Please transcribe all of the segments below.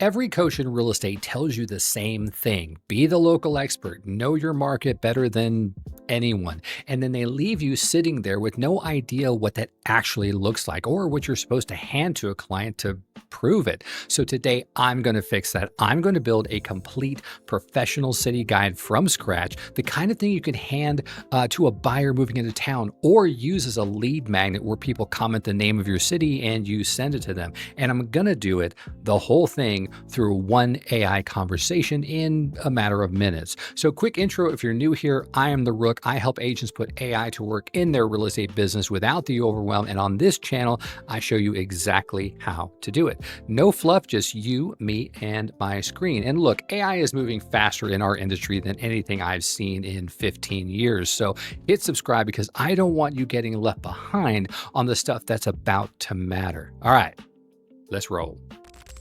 Every coach in real estate tells you the same thing. Be the local expert, know your market better than anyone. And then they leave you sitting there with no idea what that actually looks like or what you're supposed to hand to a client to prove it. So today I'm going to fix that. I'm going to build a complete professional city guide from scratch, the kind of thing you can hand to a buyer moving into town or use as a lead magnet where people comment the name of your city and you send it to them. And I'm going to do it, the whole thing, through one AI conversation in a matter of minutes. So quick intro, if you're new here, I am the Rook. I help agents put AI to work in their real estate business without the overwhelm. And on this channel, I show you exactly how to do it. No fluff, just you, me, and my screen. And look, AI is moving faster in our industry than anything I've seen in 15 years. So hit subscribe because I don't want you getting left behind on the stuff that's about to matter. All right, let's roll.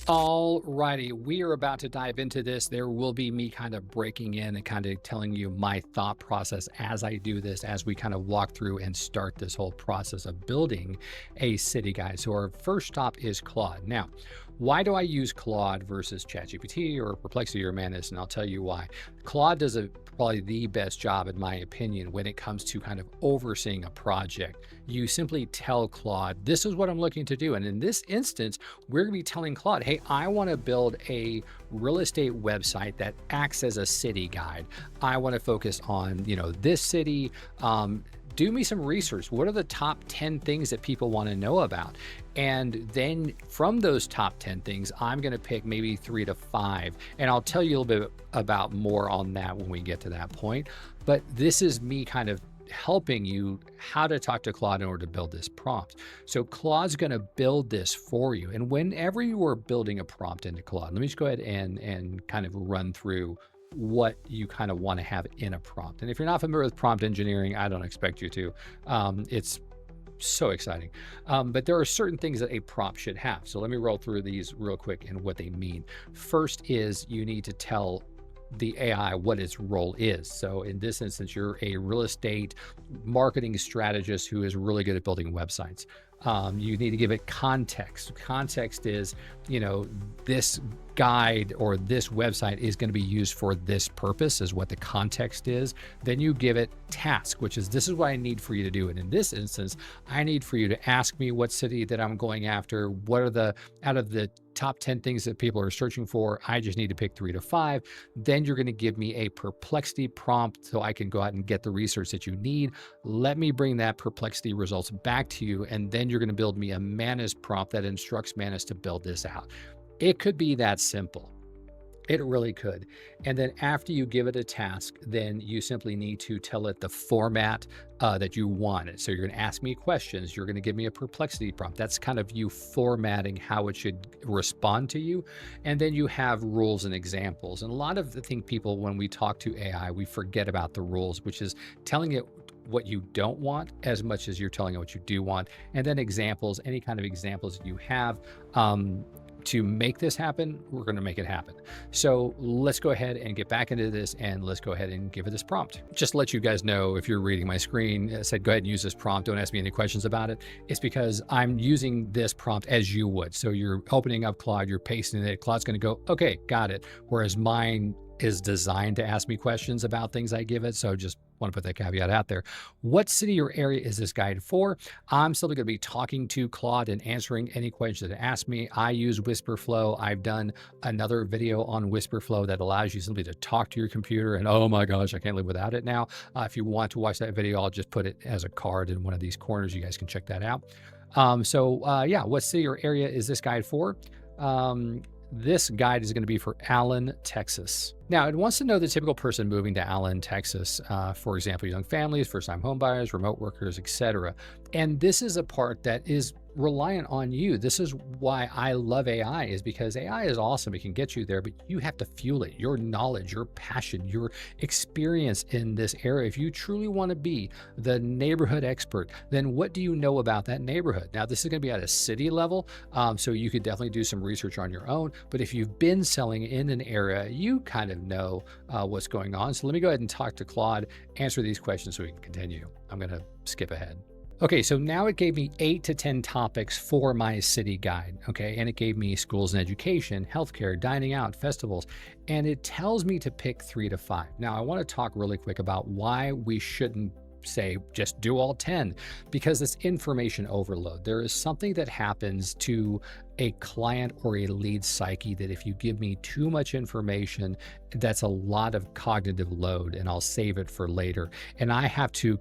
Alrighty, we are about to dive into this. There will be me kind of breaking in and kind of telling you my thought process as I do this, as we kind of walk through and start this whole process of building a city guide. So our first stop is Claude. Now, why do I use Claude versus ChatGPT or Perplexity or Manus? And I'll tell you why. Claude does probably the best job, in my opinion, when it comes to kind of overseeing a project. You simply tell Claude, this is what I'm looking to do. And in this instance, we're gonna be telling Claude, hey, I wanna build a real estate website that acts as a city guide. I wanna focus on, this city. Do me some research. What are the top 10 things that people want to know about? And then from those top 10 things, I'm going to pick maybe 3 to 5. And I'll tell you a little bit about more on that when we get to that point. But this is me kind of helping you how to talk to Claude in order to build this prompt. So Claude's going to build this for you. And whenever you are building a prompt into Claude, let me just go ahead and kind of run through what you kind of want to have in a prompt. And if you're not familiar with prompt engineering, I don't expect you to. It's so exciting. But there are certain things that a prompt should have. So let me roll through these real quick and what they mean. First is you need to tell the AI what its role is. So in this instance, you're a real estate marketing strategist who is really good at building websites. You need to give it context. Context is, this guide or this website is going to be used for this purpose is what the context is. Then you give it task, which is, this is what I need for you to do. And in this instance, I need for you to ask me what city that I'm going after. What are out of the top 10 things that people are searching for, I just need to pick 3 to 5. Then you're going to give me a Perplexity prompt so I can go out and get the research that you need. Let me bring that Perplexity results back to you. And then you're going to build me a Manus prompt that instructs Manus to build this out. It could be that simple. It really could. And then after you give it a task, then you simply need to tell it the format that you want it. So you're going to ask me questions. You're going to give me a Perplexity prompt. That's kind of you formatting how it should respond to you. And then you have rules and examples. And a lot of the thing people, when we talk to AI, we forget about the rules, which is telling it what you don't want as much as you're telling it what you do want. And then examples, any kind of examples you have. To make this happen, we're going to make it happen. So let's go ahead and get back into this and let's go ahead and give it this prompt. Just to let you guys know, if you're reading my screen, I said, go ahead and use this prompt. Don't ask me any questions about it. It's because I'm using this prompt as you would. So you're opening up Claude, you're pasting it. Claude's going to go, okay, got it. Whereas mine is designed to ask me questions about things I give it. So just want to put that caveat out there. What city or area is this guide for? I'm still going to be talking to Claude and answering any questions that ask me. I use WhisperFlow. I've done another video on WhisperFlow that allows you simply to talk to your computer and oh my gosh, I can't live without it now. If you want to watch that video, I'll just put it as a card in one of these corners. You guys can check that out. Yeah, what city or area is this guide for? This guide is going to be for Allen, Texas. Now, it wants to know the typical person moving to Allen, Texas, for example, young families, first-time homebuyers, remote workers, etc. And this is a part that is reliant on you. This is why I love AI, is because AI is awesome. It can get you there, but you have to fuel it. Your knowledge, your passion, your experience in this area. If you truly want to be the neighborhood expert, then what do you know about that neighborhood? Now, this is going to be at a city level, so you could definitely do some research on your own. But if you've been selling in an area, you kind of know what's going on. So let me go ahead and talk to Claude, answer these questions so we can continue. I'm going to skip ahead. Okay, so now it gave me 8 to 10 topics for my city guide. Okay, and it gave me schools and education, healthcare, dining out, festivals, and it tells me to pick 3 to 5. Now, I want to talk really quick about why we shouldn't say just do all 10, because it's information overload. There is something that happens to a client or a lead psyche that if you give me too much information, that's a lot of cognitive load, and I'll save it for later. And I have to,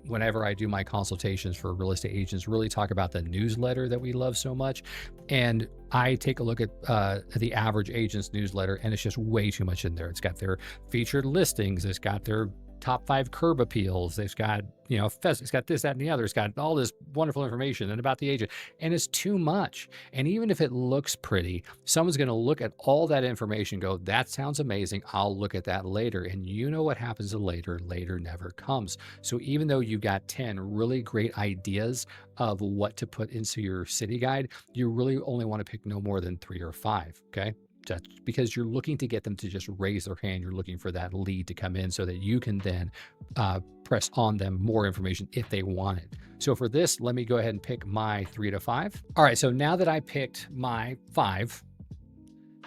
whenever I do my consultations for real estate agents, really talk about the newsletter that we love so much. And I take a look at the average agent's newsletter, and it's just way too much in there. It's got their featured listings, it's got their top 5 curb appeals. It's got, it's got this, that, and the other. It's got all this wonderful information and about the agent, and it's too much. And even if it looks pretty, someone's going to look at all that information, go, that sounds amazing. I'll look at that later. And you know what happens to later? Later never comes. So even though you got 10 really great ideas of what to put into your city guide, you really only want to pick no more than 3 or 5. Okay. That's because you're looking to get them to just raise their hand. You're looking for that lead to come in so that you can then press on them more information if they want it. So for this, let me go ahead and pick my 3 to 5. All right, so now that I picked my 5,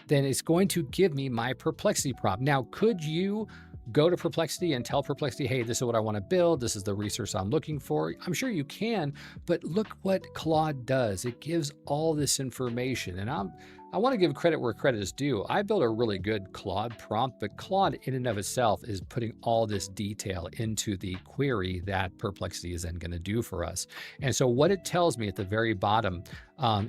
then it's going to give me my Perplexity prompt. Now, could you go to Perplexity and tell Perplexity, hey, this is what I want to build. This is the resource I'm looking for. I'm sure you can, but look what Claude does. It gives all this information, and I want to give credit where credit is due. I built a really good Claude prompt, but Claude in and of itself is putting all this detail into the query that Perplexity is then going to do for us. And so what it tells me at the very bottom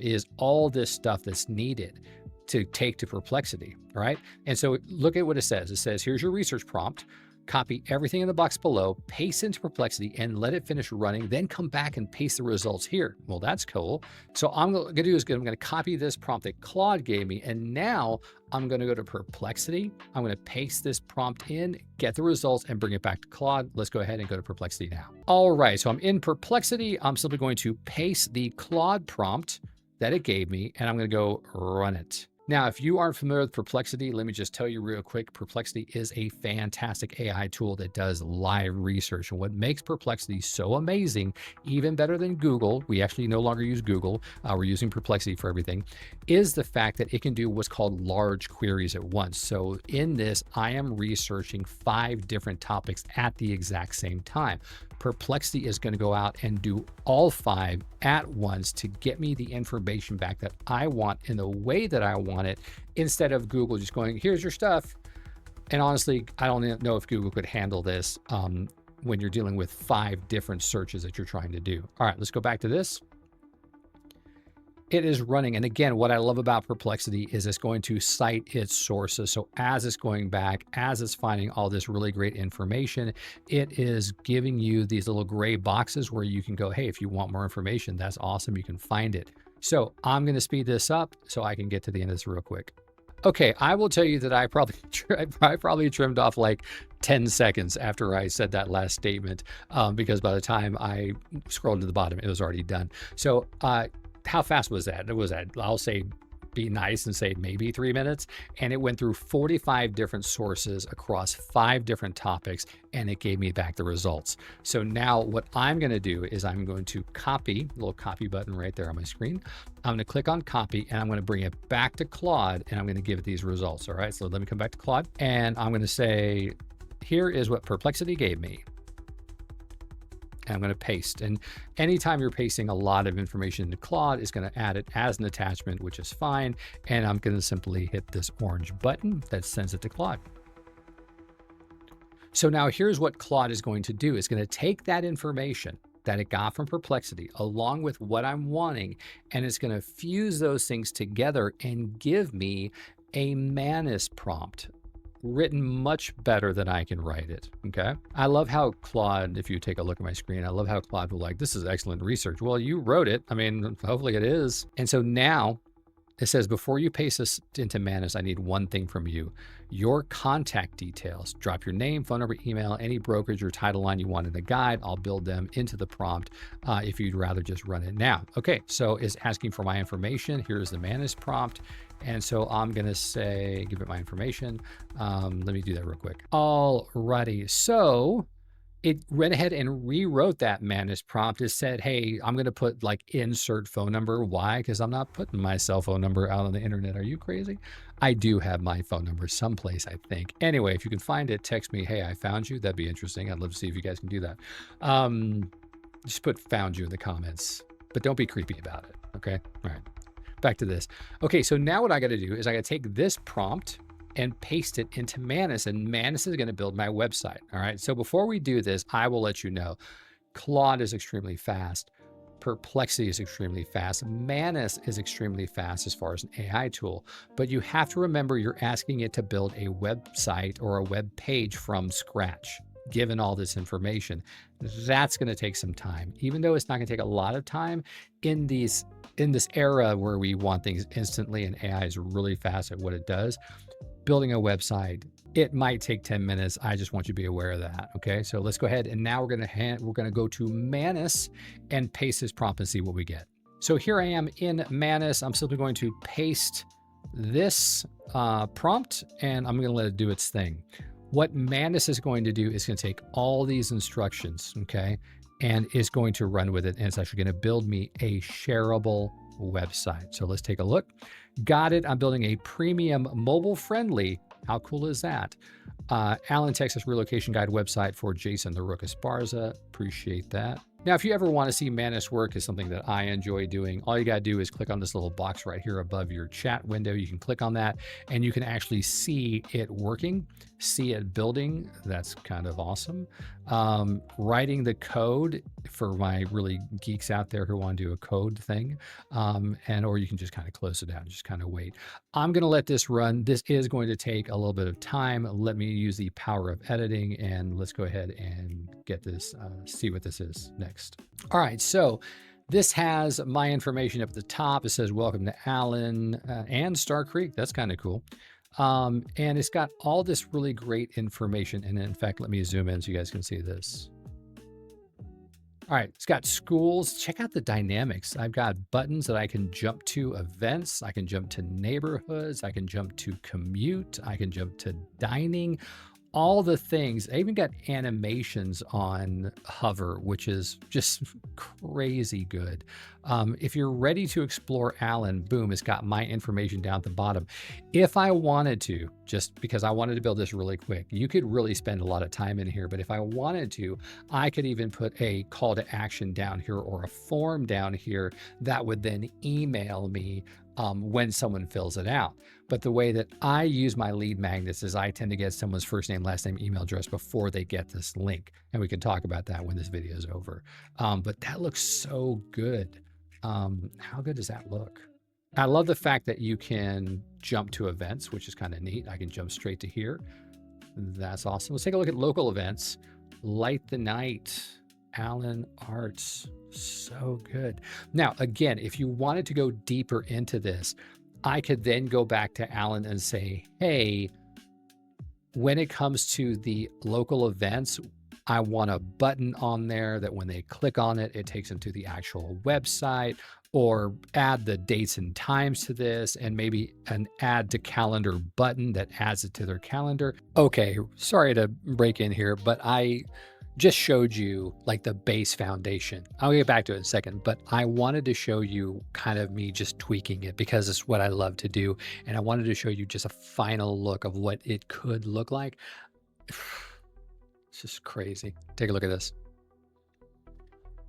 is all this stuff that's needed to take to Perplexity, all right? And so look at what it says. It says, here's your research prompt. Copy everything in the box below, paste into Perplexity, and let it finish running, then come back and paste the results here. Well, that's cool. So I'm going to do is I'm going to copy this prompt that Claude gave me, and now I'm going to go to Perplexity. I'm going to paste this prompt in, get the results, and bring it back to Claude. Let's go ahead and go to Perplexity now. All right, so I'm in Perplexity. I'm simply going to paste the Claude prompt that it gave me, and I'm going to go run it. Now, if you aren't familiar with Perplexity, let me just tell you real quick, Perplexity is a fantastic AI tool that does live research. And what makes Perplexity so amazing, even better than Google, we actually no longer use Google, we're using Perplexity for everything, is the fact that it can do what's called large queries at once. So in this, I am researching 5 different topics at the exact same time. Perplexity is going to go out and do all 5 at once to get me the information back that I want in the way that I want it, instead of Google just going, here's your stuff. And honestly, I don't know if Google could handle this when you're dealing with 5 different searches that you're trying to do. All right, let's go back to this. It is running. And again, what I love about Perplexity is it's going to cite its sources. So as it's going back, as it's finding all this really great information, it is giving you these little gray boxes where you can go, hey, if you want more information, that's awesome. You can find it. So I'm going to speed this up so I can get to the end of this real quick. Okay, I will tell you that I probably trimmed off like 10 seconds after I said that last statement, because by the time I scrolled to the bottom, it was already done. So how fast was that? It was that, I'll say, be nice and say maybe 3 minutes. And it went through 45 different sources across 5 different topics, and it gave me back the results. So now what I'm going to do is I'm going to copy, little copy button right there on my screen. I'm going to click on copy, and I'm going to bring it back to Claude, and I'm going to give it these results. All right, so let me come back to Claude, and I'm going to say, here is what Perplexity gave me. And I'm going to paste. And anytime you're pasting a lot of information into Claude, it's going to add it as an attachment, which is fine. And I'm going to simply hit this orange button that sends it to Claude. So now here's what Claude is going to do. It's going to take that information that it got from Perplexity along with what I'm wanting, and it's going to fuse those things together and give me a Manus prompt, written much better than I can write it. Okay. I love how Claude, if you take a look at my screen, I love how Claude will like, this is excellent research. Well, you wrote it. I mean, hopefully it is. And so now it says, before you paste this into Manus, I need one thing from you, your contact details. Drop your name, phone number, email, any brokerage or title line you want in the guide. I'll build them into the prompt if you'd rather just run it now. Okay, so it's asking for my information. Here's the Manus prompt. And so I'm going to say, give it my information. Let me do that real quick. Alrighty, so it went ahead and rewrote that Manus prompt. It said, hey, I'm going to put like insert phone number. Why? Because I'm not putting my cell phone number out on the internet. Are you crazy? I do have my phone number someplace, I think. Anyway, if you can find it, text me, hey, I found you. That'd be interesting. I'd love to see if you guys can do that. Just put found you in the comments, but don't be creepy about it. Okay. All right. Back to this. Okay. So now what I got to do is I got to take this prompt and paste it into Manus, and Manus is going to build my website. All right. So before we do this, I will let you know Claude is extremely fast. Perplexity is extremely fast. Manus is extremely fast as far as an AI tool, but you have to remember you're asking it to build a website or a web page from scratch. Given all this information, that's going to take some time. Even though it's not going to take a lot of time in this era where we want things instantly and AI is really fast at what it does, building a website, it might take 10 minutes. I just want you to be aware of that. Okay, so let's go ahead and now we're gonna go to Manus and paste this prompt and see what we get. So here I am in Manus. I'm simply going to paste this prompt and I'm going to let it do its thing. What Manus is going to do is going to take all these instructions, okay, and is going to run with it, and it's actually going to build me a shareable website. So let's take a look. Got it. I'm building a premium mobile friendly. How cool is that? Allen, Texas relocation guide website for Jason the Rook Esparza. Appreciate that. Now, if you ever want to see Manus work, is something that I enjoy doing. All you got to do is click on this little box right here above your chat window. You can click on that and you can actually see it working, see it building. That's kind of awesome. Writing the code for my really geeks out there who want to do a code thing. Or you can just kind of close it out and just kind of wait. I'm going to let this run. This is going to take a little bit of time. Let me use the power of editing and let's go ahead and get this, see what this is next. All right, so this has my information up at the top. It says, welcome to Allen and Star Creek. That's kind of cool. And it's got all this really great information. And in fact, let me zoom in so you guys can see this. All right, it's got schools. Check out the dynamics. I've got buttons that I can jump to events. I can jump to neighborhoods. I can jump to commute. I can jump to dining. All the things. I even got animations on hover, which is just crazy good. If you're ready to explore Allen, boom, it's got my information down at the bottom. If I wanted to, just because I wanted to build this really quick, you could really spend a lot of time in here, but if I wanted to, I could even put a call to action down here or a form down here that would then email me when someone fills it out. But the way that I use my lead magnets is I tend to get someone's first name, last name, email address before they get this link. And we can talk about that when this video is over. But that looks so good. How good does that look? I love the fact that you can jump to events, which is kind of neat. I can jump straight to here. That's awesome. Let's take a look at local events. Light the Night, Allen Arts. So good. Now, again, if you wanted to go deeper into this, I could then go back to Allen and say, hey, when it comes to the local events, I want a button on there that when they click on it, it takes them to the actual website, or add the dates and times to this, and maybe an add to calendar button that adds it to their calendar. Okay, sorry to break in here, but I just showed you like the base foundation. I'll get back to it in a second, but I wanted to show you kind of me just tweaking it because it's what I love to do. And I wanted to show you just a final look of what it could look like. It's just crazy. Take a look at this.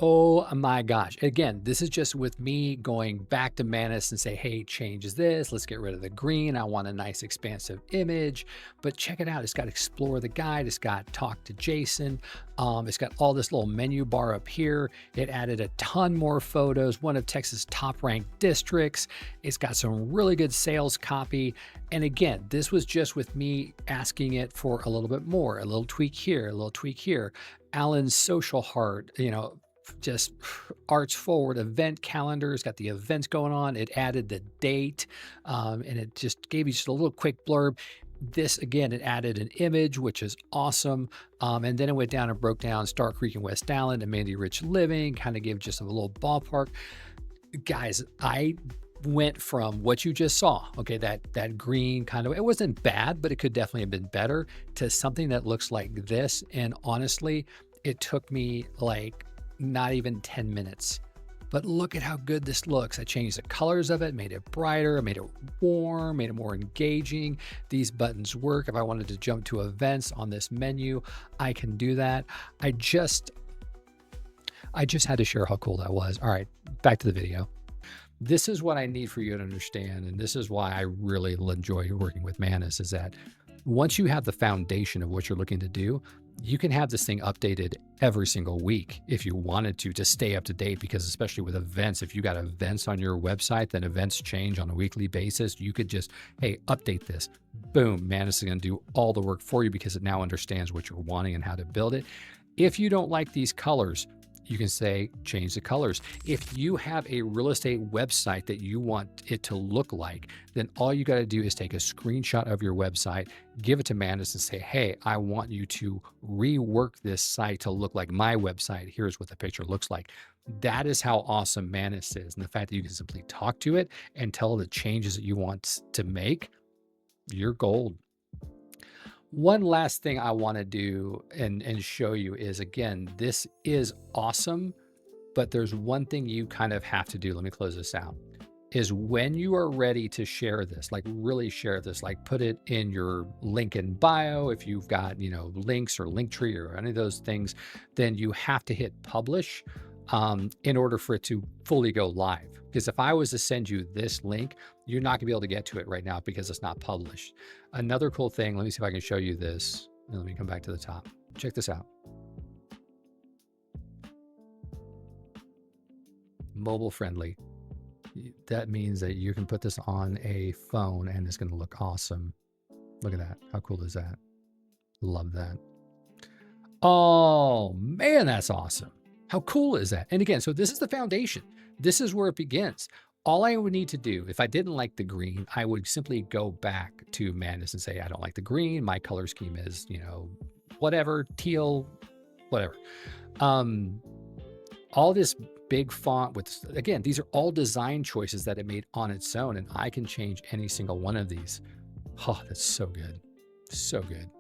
Oh my gosh. Again, this is just with me going back to Manus and say, hey, change this. Let's get rid of the green. I want a nice expansive image, but check it out. It's got explore the guide. It's got talk to Jason. It's got all this little menu bar up here. It added a ton more photos, one of Texas top ranked districts. It's got some really good sales copy. And again, this was just with me asking it for a little bit more, a little tweak here, a little tweak here. Allen's social heart, you know, just arts forward event calendars, got the events going on. It added the date and it just gave you just a little quick blurb. This again, it added an image, which is awesome. And then it went down and broke down Star Creek and West Allen and Mandy Rich Living, kind of gave just a little ballpark. Guys, I went from what you just saw, okay, that green kind of, it wasn't bad, but it could definitely have been better, to something that looks like this. And honestly, It took me like not even 10 minutes. But look at how good this looks. I changed the colors of it, made it brighter, made it warm, made it more engaging. These buttons work. If I wanted to jump to events on this menu, I can do that. I just had to share how cool that was. All right, back to the video. This is what I need for you to understand, and this is why I really enjoy working with Manus, is that once you have the foundation of what you're looking to do, you can have this thing updated every single week if you wanted to stay up to date, because especially with events, if you got events on your website, then events change on a weekly basis. You could just, hey, update this. Boom, Manus is going to do all the work for you because it now understands what you're wanting and how to build it. If you don't like these colors, you can say, change the colors. If you have a real estate website that you want it to look like, then all you got to do is take a screenshot of your website, give it to Manus and say, hey, I want you to rework this site to look like my website. Here's what the picture looks like. That is how awesome Manus is. And the fact that you can simply talk to it and tell the changes that you want to make, you're gold. One last thing I want to do and show you is, again, this is awesome, but there's one thing you kind of have to do. Let me close this out. Is when you are ready to share this, like really share this, like put it in your link in bio. If you've got, links or Linktree or any of those things, then you have to hit publish in order for it to fully go live. Because if I was to send you this link, you're not gonna be able to get to it right now because it's not published. Another cool thing, let me see if I can show you this. Let me come back to the top. Check this out. Mobile friendly. That means that you can put this on a phone and it's gonna look awesome. Look at that. How cool is that? Love that. Oh man, that's awesome. How cool is that? And again, so this is the foundation. This is where it begins. All I would need to do, if I didn't like the green, I would simply go back to Manus and say, I don't like the green. My color scheme is, whatever, teal, whatever. All this big font with, again, these are all design choices that it made on its own, and I can change any single one of these. Oh, that's so good. So good.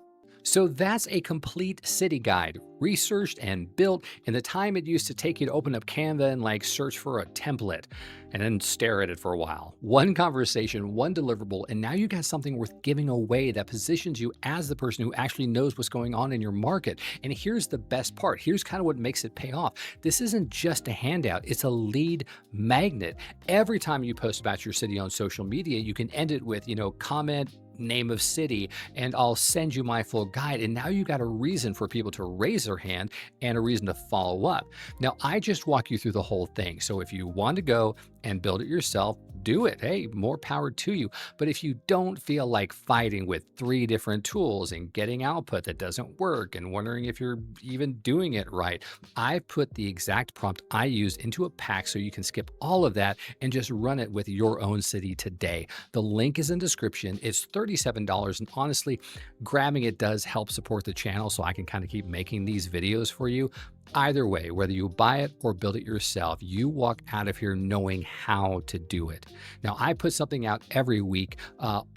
So that's a complete city guide, researched and built in the time it used to take you to open up Canva and search for a template and then stare at it for a while. One conversation, one deliverable, and now you got something worth giving away that positions you as the person who actually knows what's going on in your market. And here's the best part. Here's kind of what makes it pay off. This isn't just a handout, it's a lead magnet. Every time you post about your city on social media, you can end it with, comment, name of city, and I'll send you my full guide. And now you got a reason for people to raise their hand and a reason to follow up. Now, I just walk you through the whole thing. So if you want to go and build it yourself, do it. Hey, more power to you. But if you don't feel like fighting with 3 different tools and getting output that doesn't work and wondering if you're even doing it right, I put the exact prompt I use into a pack so you can skip all of that and just run it with your own city today. The link is in description. It's $37, and honestly, grabbing it does help support the channel so I can kind of keep making these videos for you. Either way, whether you buy it or build it yourself, you walk out of here knowing how to do it. Now, I put something out every week,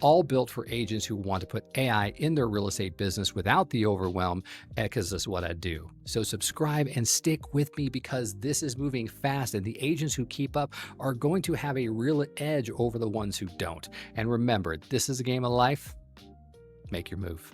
all built for agents who want to put AI in their real estate business without the overwhelm, because that's what I do. So subscribe and stick with me, because this is moving fast, and the agents who keep up are going to have a real edge over the ones who don't. And remember, this is a game of life. Make your move.